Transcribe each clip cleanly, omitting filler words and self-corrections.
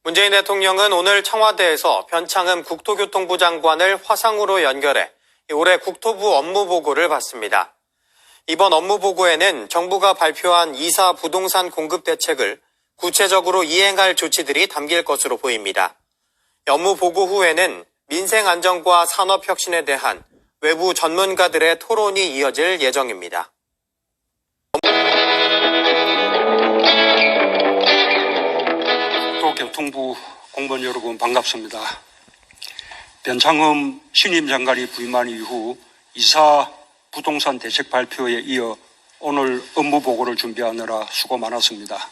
문재인 대통령은 오늘 청와대에서 변창흠 국토교통부 장관을 화상으로 연결해 올해 국토부 업무보고를 받습니다. 이번 업무보고에는 정부가 발표한 2사 부동산 공급 대책을 구체적으로 이행할 조치들이 담길 것으로 보입니다. 업무보고 후에는 민생 안정과 산업 혁신에 대한 외부 전문가들의 토론이 이어질 예정입니다. 국토교통부 공무원 여러분 반갑습니다. 변창흠 신임 장관이 부임한 이후 2사 부동산 대책 발표에 이어 오늘 업무보고를 준비하느라 수고 많았습니다.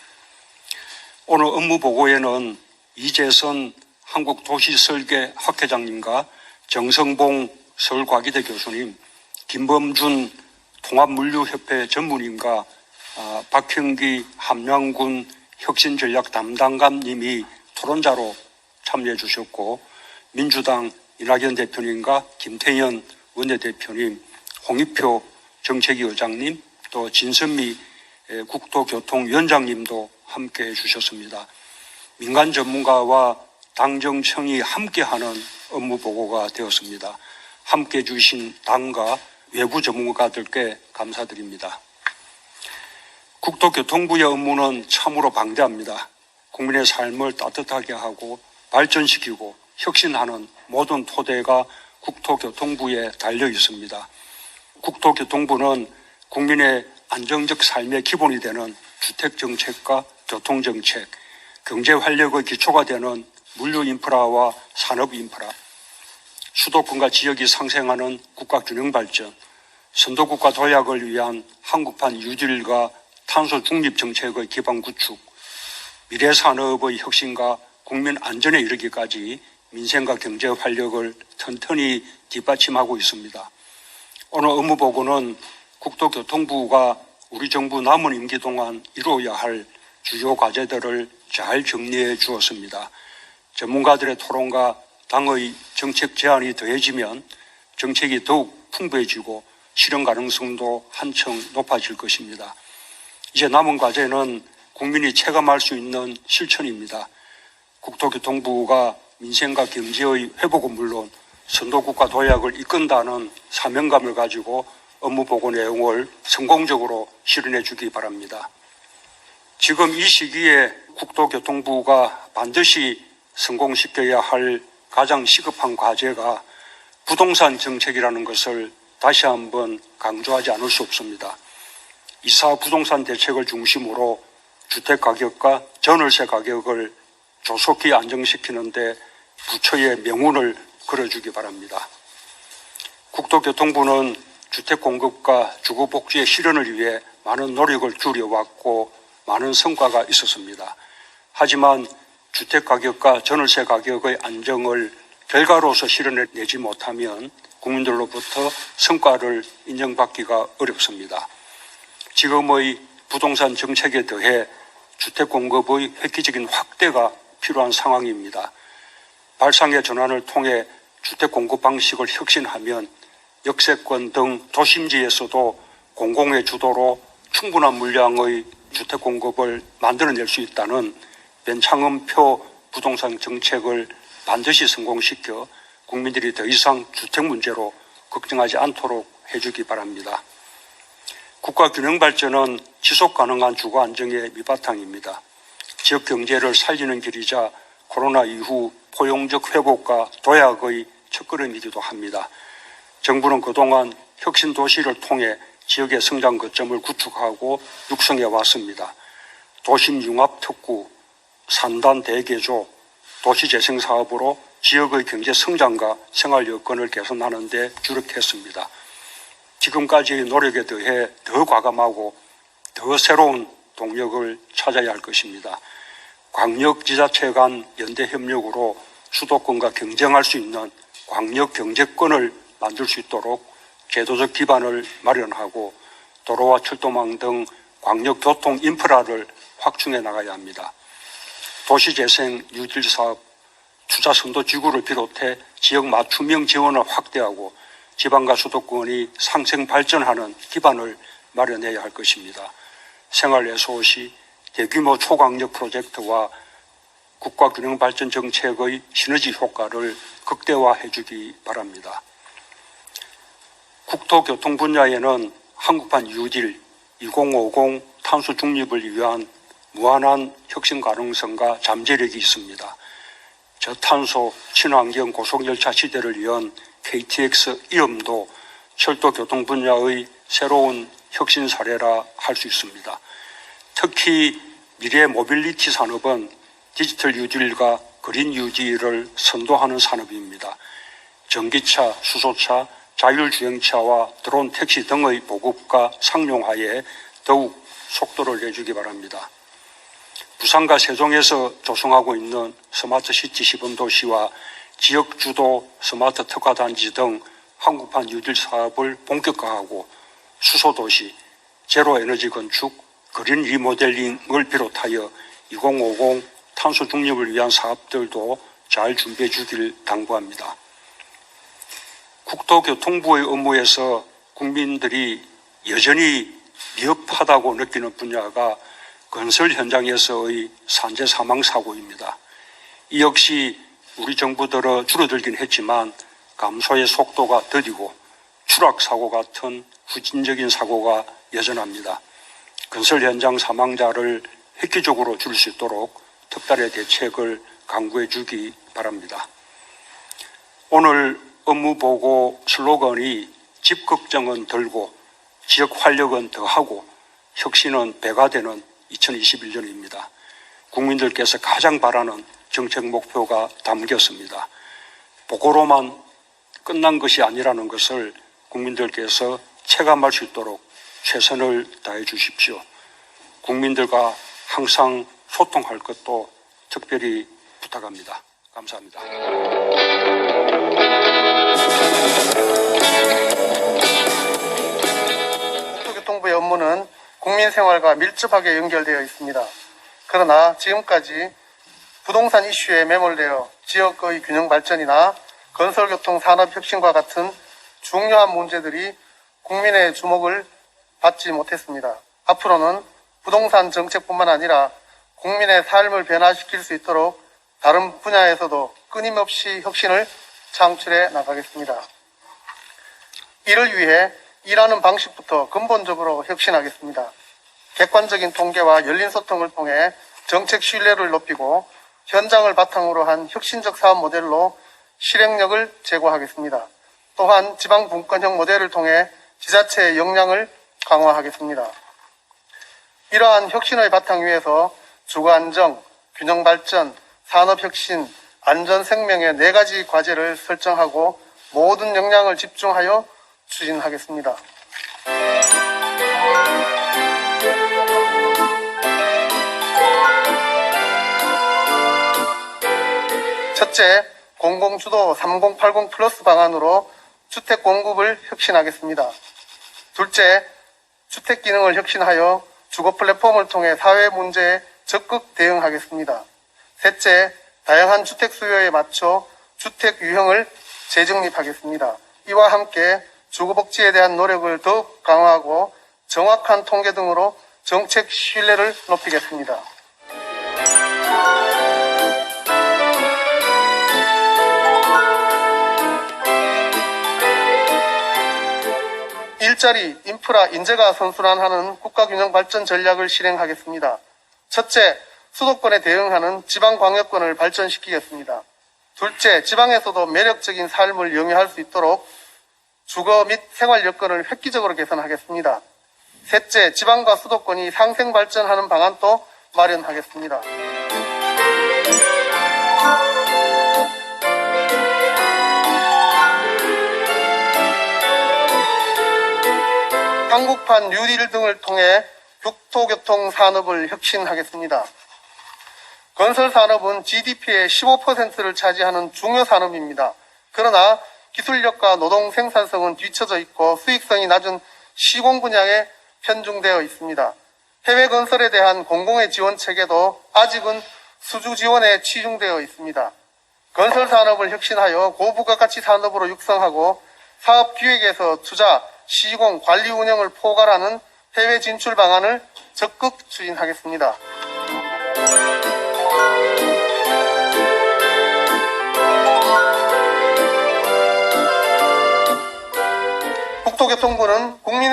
오늘 업무보고에는 이재선 한국도시설계학회장님과 정성봉 서울과기대 교수님, 김범준 통합물류협회 전문인과 박형기 함양군 혁신전략 담당관님이 토론자로 참여해 주셨고, 민주당 이낙연 대표님과 김태현 원내대표님, 홍익표 정책위 의장님, 또 진선미 국토교통위원장님도 함께해 주셨습니다. 민간 전문가와 당정청이 함께하는 업무보고가 되었습니다. 함께해 주신 당과 외부 전문가들께 감사드립니다. 국토교통부의 업무는 참으로 방대합니다. 국민의 삶을 따뜻하게 하고 발전시키고 혁신하는 모든 토대가 국토교통부에 달려 있습니다. 국토교통부는 국민의 안정적 삶의 기본이 되는 주택정책과 교통정책, 경제활력의 기초가 되는 물류인프라와 산업인프라, 수도권과 지역이 상생하는 국가균형발전, 선도국가 도약을 위한 한국판 뉴딜과 탄소 중립 정책의 기반 구축, 미래 산업의 혁신과 국민 안전에 이르기까지 민생과 경제 활력을 튼튼히 뒷받침하고 있습니다. 오늘 업무보고는 국토교통부가 우리 정부 남은 임기 동안 이루어야 할 주요 과제들을 잘 정리해 주었습니다. 전문가들의 토론과 당의 정책 제안이 더해지면 정책이 더욱 풍부해지고 실현 가능성도 한층 높아질 것입니다. 이제 남은 과제는 국민이 체감할 수 있는 실천입니다. 국토교통부가 민생과 경제의 회복은 물론 선도국가 도약을 이끈다는 사명감을 가지고 업무보고 내용을 성공적으로 실현해 주기 바랍니다. 지금 이 시기에 국토교통부가 반드시 성공시켜야 할 가장 시급한 과제가 부동산 정책이라는 것을 다시 한번 강조하지 않을 수 없습니다. 2사 부동산 대책을 중심으로 주택가격과 전월세 가격을 조속히 안정시키는 데 부처의 명운을 걸어주기 바랍니다. 국토교통부는 주택공급과 주거복지의 실현을 위해 많은 노력을 기울여왔고 많은 성과가 있었습니다. 하지만 주택가격과 전월세 가격의 안정을 결과로서 실현해내지 못하면 국민들로부터 성과를 인정받기가 어렵습니다. 지금의 부동산 정책에 더해 주택공급의 획기적인 확대가 필요한 상황입니다. 발상의 전환을 통해 주택공급 방식을 혁신하면 역세권 등 도심지에서도 공공의 주도로 충분한 물량의 주택공급을 만들어낼 수 있다는 변창흠표 부동산 정책을 반드시 성공시켜 국민들이 더 이상 주택 문제로 걱정하지 않도록 해주기 바랍니다. 국가균형발전은 지속가능한 주거 안정의 밑바탕입니다. 지역 경제를 살리는 길이자 코로나 이후 포용적 회복과 도약의 첫걸음이기도 합니다. 정부는 그동안 혁신도시를 통해 지역의 성장 거점을 구축하고 육성해 왔습니다. 도심 융합 특구, 산단 대개조, 도시재생 사업으로 지역의 경제 성장과 생활 여건을 개선하는 데 주력했습니다. 지금까지의 노력에 더해 더 과감하고 더 새로운 동력을 찾아야 할 것입니다. 광역지자체 간 연대 협력으로 수도권과 경쟁할 수 있는 광역 경제권을 만들 수 있도록 제도적 기반을 마련하고 도로와 철도망 등 광역교통 인프라를 확충해 나가야 합니다. 도시재생 뉴딜 사업, 투자 선도 지구를 비롯해 지역 맞춤형 지원을 확대하고 지방과 수도권이 상생 발전하는 기반을 마련해야 할 것입니다. 생활 SOC, 대규모 초강력 프로젝트와 국가균형발전 정책의 시너지 효과를 극대화해 주기 바랍니다. 국토교통 분야에는 한국판 뉴딜 2050 탄소 중립을 위한 무한한 혁신 가능성과 잠재력이 있습니다. 저탄소 친환경 고속열차 시대를 위한 KTX 이음도 철도교통 분야의 새로운 혁신 사례라 할 수 있습니다. 특히 미래 모빌리티 산업은 디지털 뉴딜과 그린 뉴딜을 선도하는 산업입니다. 전기차, 수소차, 자율주행차와 드론 택시 등의 보급과 상용화에 더욱 속도를 내주기 바랍니다. 부산과 세종에서 조성하고 있는 스마트시티 시범도시와 지역주도 스마트 특화단지 등 한국판 뉴딜 사업을 본격화하고 수소도시, 제로에너지 건축, 그린 리모델링을 비롯하여 2050 탄소 중립을 위한 사업들도 잘 준비해 주길 당부합니다. 국토교통부의 업무에서 국민들이 여전히 미흡하다고 느끼는 분야가 건설 현장에서의 산재 사망 사고입니다. 이 역시 우리 정부 들어 줄어들긴 했지만 감소의 속도가 더디고 추락 사고 같은 후진적인 사고가 여전합니다. 건설 현장 사망자를 획기적으로 줄일 수 있도록 특단의 대책을 강구해 주기 바랍니다. 오늘 업무보고 슬로건이 집 걱정은 덜고 지역 활력은 더하고 혁신은 배가 되는 2021년입니다. 국민들께서 가장 바라는 정책 목표가 담겼습니다. 보고로만 끝난 것이 아니라는 것을 국민들께서 체감할 수 있도록 최선을 다해 주십시오. 국민들과 항상 소통할 것도 특별히 부탁합니다. 감사합니다. 국토교통부의 업무는 국민 생활과 밀접하게 연결되어 있습니다. 그러나 지금까지 부동산 이슈에 매몰되어 지역의 균형 발전이나 건설교통 산업 혁신과 같은 중요한 문제들이 국민의 주목을 받지 못했습니다. 앞으로는 부동산 정책뿐만 아니라 국민의 삶을 변화시킬 수 있도록 다른 분야에서도 끊임없이 혁신을 창출해 나가겠습니다. 이를 위해 일하는 방식부터 근본적으로 혁신하겠습니다. 객관적인 통계와 열린 소통을 통해 정책 신뢰를 높이고 현장을 바탕으로 한 혁신적 사업 모델로 실행력을 제고하겠습니다. 또한 지방분권형 모델을 통해 지자체의 역량을 강화하겠습니다. 이러한 혁신의 바탕 위에서 주거안정, 균형발전, 산업혁신, 안전생명의 4가지 과제를 설정하고 모든 역량을 집중하여 추진하겠습니다. 첫째, 공공주도 3080 플러스 방안으로 주택 공급을 혁신하겠습니다. 둘째, 주택 기능을 혁신하여 주거 플랫폼을 통해 사회 문제에 적극 대응하겠습니다. 셋째, 다양한 주택 수요에 맞춰 주택 유형을 재정립하겠습니다. 이와 함께 주거복지에 대한 노력을 더욱 강화하고 정확한 통계 등으로 정책 신뢰를 높이겠습니다. 일자리, 인프라, 인재가 선순환하는 국가균형발전 전략을 실행하겠습니다. 첫째, 수도권에 대응하는 지방광역권을 발전시키겠습니다. 둘째, 지방에서도 매력적인 삶을 영위할 수 있도록 주거 및 생활 여건을 획기적으로 개선하겠습니다. 셋째, 지방과 수도권이 상생발전하는 방안도 마련하겠습니다. 한국판 뉴딜 등을 통해 국토교통 산업을 혁신하겠습니다. 건설 산업은 GDP의 15%를 차지하는 중요 산업입니다. 그러나 기술력과 노동 생산성은 뒤처져 있고 수익성이 낮은 시공 분야에 편중되어 있습니다. 해외 건설에 대한 공공의 지원 체계도 아직은 수주 지원에 치중되어 있습니다. 건설 산업을 혁신하여 고부가가치 산업으로 육성하고 사업 기획에서 투자, 시공, 관리 운영을 포괄하는 해외 진출 방안을 적극 추진하겠습니다.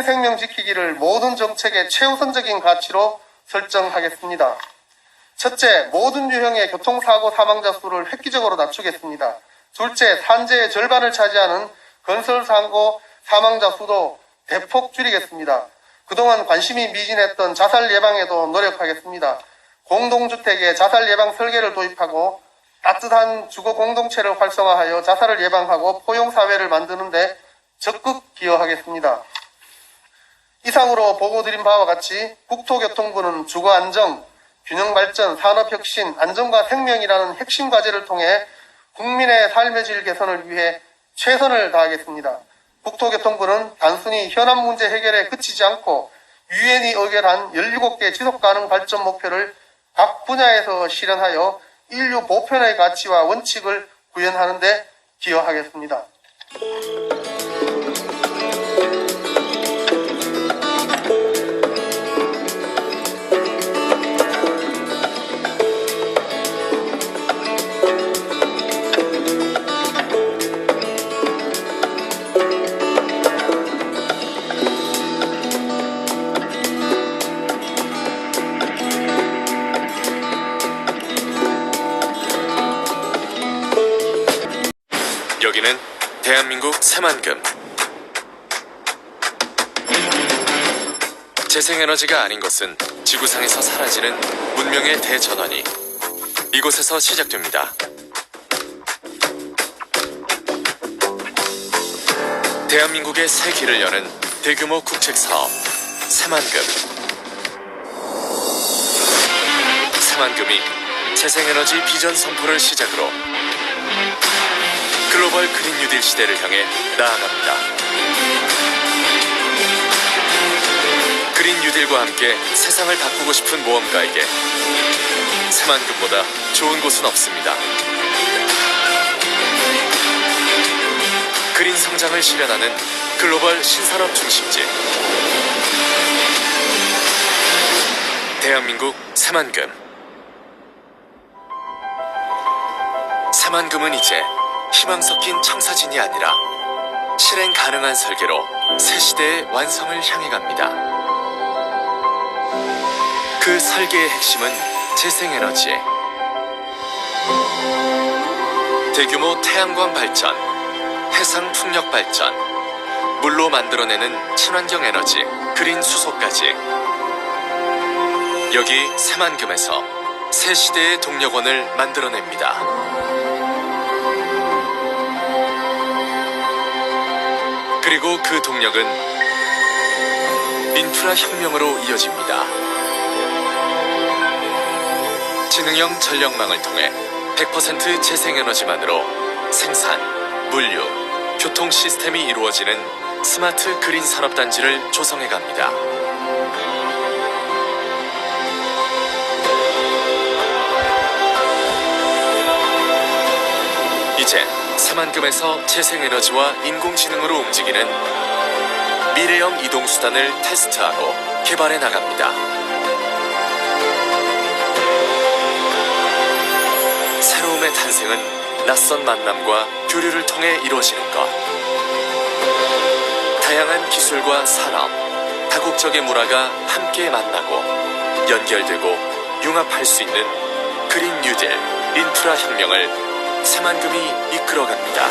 생명 지키기를 모든 정책의 최우선적인 가치로 설정하겠습니다. 첫째, 모든 유형의 교통사고 사망자 수를 획기적으로 낮추겠습니다. 둘째, 산재의 절반을 차지하는 건설사고 사망자 수도 대폭 줄이겠습니다. 그동안 관심이 미진했던 자살 예방에도 노력하겠습니다. 공동주택에 자살 예방 설계를 도입하고 따뜻한 주거 공동체를 활성화하여 자살을 예방하고 포용사회를 만드는 데 적극 기여하겠습니다. 이상으로 보고드린 바와 같이 국토교통부는 주거안정, 균형발전, 산업혁신, 안전과 생명이라는 핵심 과제를 통해 국민의 삶의 질 개선을 위해 최선을 다하겠습니다. 국토교통부는 단순히 현안 문제 해결에 그치지 않고 유엔이 의결한 17개 지속가능 발전 목표를 각 분야에서 실현하여 인류 보편의 가치와 원칙을 구현하는 데 기여하겠습니다. 여기는 대한민국 새만금. 재생에너지가 아닌 것은 지구상에서 사라지는 문명의 대전환이 이곳에서 시작됩니다. 대한민국의 새 길을 여는 대규모 국책사업 새만금. 새만금이 재생에너지 비전 선포를 시작으로 글로벌 그린 뉴딜 시대를 향해 나아갑니다. 그린 뉴딜과 함께 세상을 바꾸고 싶은 모험가에게 새만금보다 좋은 곳은 없습니다. 그린 성장을 실현하는 글로벌 신산업 중심지 대한민국 새만금. 새만금은 이제 희망 섞인 청사진이 아니라 실행 가능한 설계로 새 시대의 완성을 향해 갑니다. 그 설계의 핵심은 재생에너지. 대규모 태양광 발전, 해상 풍력 발전, 물로 만들어내는 친환경 에너지, 그린 수소까지. 여기 새만금에서 새 시대의 동력원을 만들어냅니다. 그리고 그 동력은 인프라 혁명으로 이어집니다. 지능형 전력망을 통해 100% 재생에너지만으로 생산, 물류, 교통 시스템이 이루어지는 스마트 그린 산업단지를 조성해 갑니다. 이제 새만금에서 재생에너지와 인공지능으로 움직이는 미래형 이동수단을 테스트하고 개발해 나갑니다. 새로움의 탄생은 낯선 만남과 교류를 통해 이루어지는 것. 다양한 기술과 산업, 다국적의 문화가 함께 만나고 연결되고 융합할 수 있는 그린 뉴딜, 인프라 혁명을 새만금이 이끌어갑니다.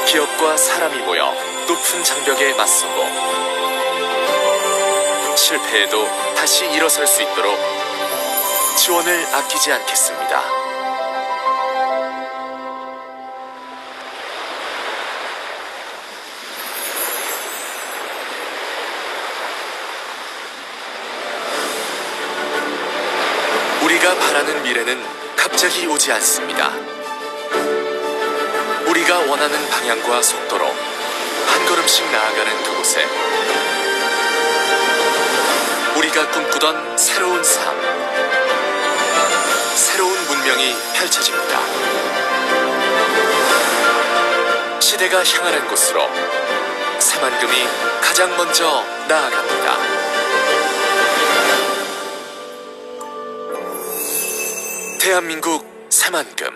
기업과 사람이 모여 높은 장벽에 맞서고 실패해도 다시 일어설 수 있도록 지원을 아끼지 않겠습니다. 우리가 바라는 미래는 갑자기 오지 않습니다. 우리가 원하는 방향과 속도로 한 걸음씩 나아가는 그곳에 우리가 꿈꾸던 새로운 삶, 새로운 문명이 펼쳐집니다. 시대가 향하는 곳으로 새만금이 가장 먼저 나아갑니다. 대한민국 새만금.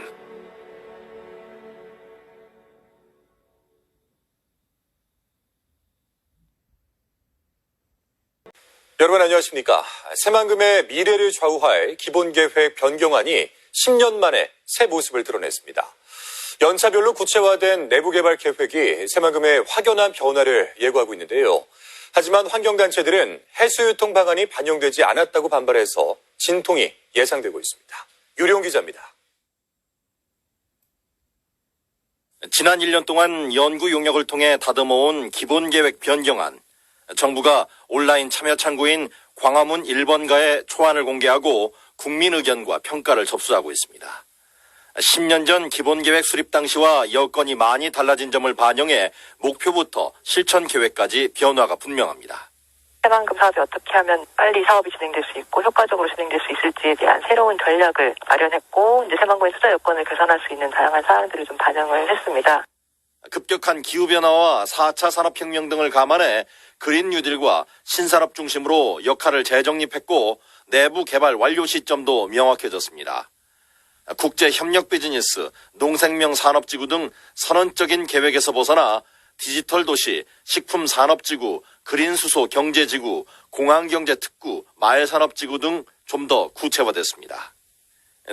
여러분 안녕하십니까. 새만금의 미래를 좌우할 기본계획 변경안이 10년 만에 새 모습을 드러냈습니다. 연차별로 구체화된 내부개발 계획이 새만금의 확연한 변화를 예고하고 있는데요. 하지만 환경단체들은 해수유통 방안이 반영되지 않았다고 반발해서 진통이 예상되고 있습니다. 유리용 기자입니다. 지난 1년 동안 연구 용역을 통해 다듬어온 기본계획 변경안. 정부가 온라인 참여 창구인 광화문 1번가에 초안을 공개하고 국민 의견과 평가를 접수하고 있습니다. 10년 전 기본계획 수립 당시와 여건이 많이 달라진 점을 반영해 목표부터 실천 계획까지 변화가 분명합니다. 새만금 사업이 어떻게 하면 빨리 사업이 진행될 수 있고 효과적으로 진행될 수 있을지에 대한 새로운 전략을 마련했고, 이제 새만금의 투자 여건을 개선할 수 있는 다양한 사항들을 좀 반영을 했습니다. 급격한 기후변화와 4차 산업혁명 등을 감안해 그린 뉴딜과 신산업 중심으로 역할을 재정립했고, 내부 개발 완료 시점도 명확해졌습니다. 국제 협력 비즈니스, 농생명 산업지구 등 선언적인 계획에서 벗어나 디지털 도시, 식품 산업지구, 그린 수소 경제지구, 공항경제특구, 마을산업지구 등 좀 더 구체화됐습니다.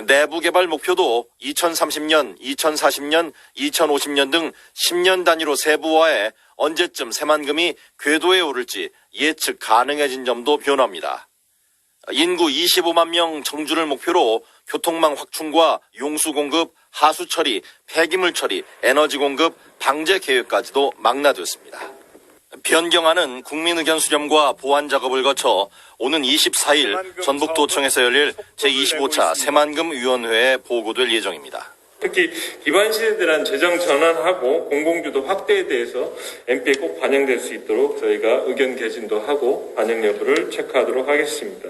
내부 개발 목표도 2030년, 2040년, 2050년 등 10년 단위로 세부화해 언제쯤 새만금이 궤도에 오를지 예측 가능해진 점도 변화입니다. 인구 25만 명 정주를 목표로 교통망 확충과 용수 공급, 하수 처리, 폐기물 처리, 에너지 공급, 방제 계획까지도 망라됐습니다. 변경안은 국민 의견 수렴과 보완 작업을 거쳐 오는 24일 전북도청에서 열릴 제25차 새만금 위원회에 보고될 예정입니다. 특히 기반 시대에 대한 재정 전환하고 공공주도 확대에 대해서 MP에 꼭 반영될 수 있도록 저희가 의견 개진도 하고 반영 여부를 체크하도록 하겠습니다.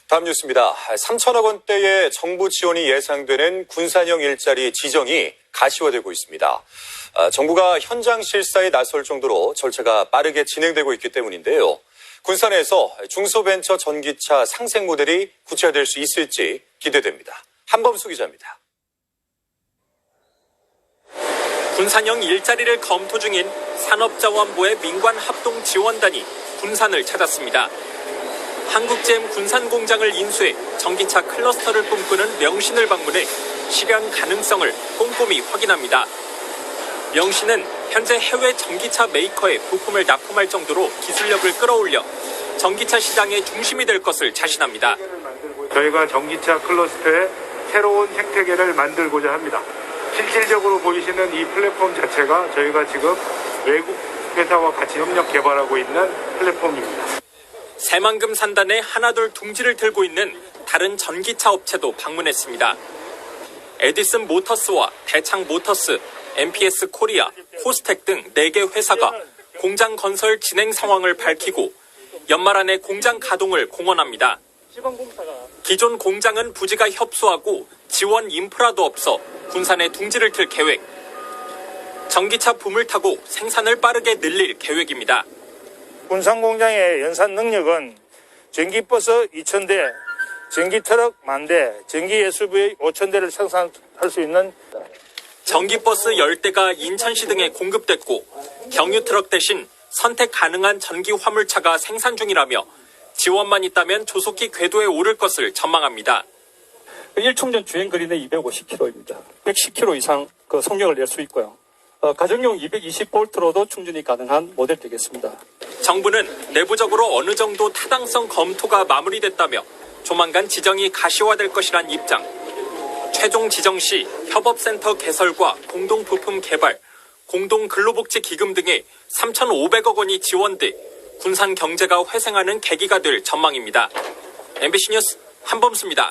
다음 뉴스입니다. 3천억 원대의 정부 지원이 예상되는 군산형 일자리 지정이 가시화되고 있습니다. 정부가 현장 실사에 나설 정도로 절차가 빠르게 진행되고 있기 때문인데요. 군산에서 중소벤처 전기차 상생 모델이 구체화될 수 있을지 기대됩니다. 한범수 기자입니다. 군산형 일자리를 검토 중인 산업자원부의 민관합동지원단이 군산을 찾았습니다. 한국GM 군산공장을 인수해 전기차 클러스터를 꿈꾸는 명신을 방문해 실현 가능성을 꼼꼼히 확인합니다. 명신은 현재 해외 전기차 메이커에 부품을 납품할 정도로 기술력을 끌어올려 전기차 시장의 중심이 될 것을 자신합니다. 저희가 전기차 클러스터의 새로운 생태계를 만들고자 합니다. 실질적으로 보이시는 이 플랫폼 자체가 저희가 지금 외국 회사와 같이 협력 개발하고 있는 플랫폼입니다. 새만금 산단에 하나둘 둥지를 들고 있는 다른 전기차 업체도 방문했습니다. 에디슨 모터스와 대창 모터스, MPS 코리아, 호스텍 등 4개 회사가 공장 건설 진행 상황을 밝히고 연말 안에 공장 가동을 공언합니다. 기존 공장은 부지가 협소하고 지원 인프라도 없어 군산에 둥지를 틀 계획. 전기차 붐을 타고 생산을 빠르게 늘릴 계획입니다. 군산 공장의 연산 능력은 전기버스 2,000대, 전기트럭 10,000대, 전기 SUV 5,000대를 생산할 수 있는 전기버스 10대가 인천시 등에 공급됐고 경유트럭 대신 선택 가능한 전기 화물차가 생산 중이라며 지원만 있다면 조속히 궤도에 오를 것을 전망합니다. 1충전 주행거리는 250km입니다. 110km 이상 속력을 낼 수 있고요. 가정용 220V로도 충전이 가능한 모델 되겠습니다. 정부는 내부적으로 어느 정도 타당성 검토가 마무리됐다며 조만간 지정이 가시화될 것이란 입장. 최종 지정 시 협업센터 개설과 공동부품 개발, 공동근로복지기금 등의 3,500억 원이 지원돼 군산 경제가 회생하는 계기가 될 전망입니다. MBC 뉴스 한범수입니다.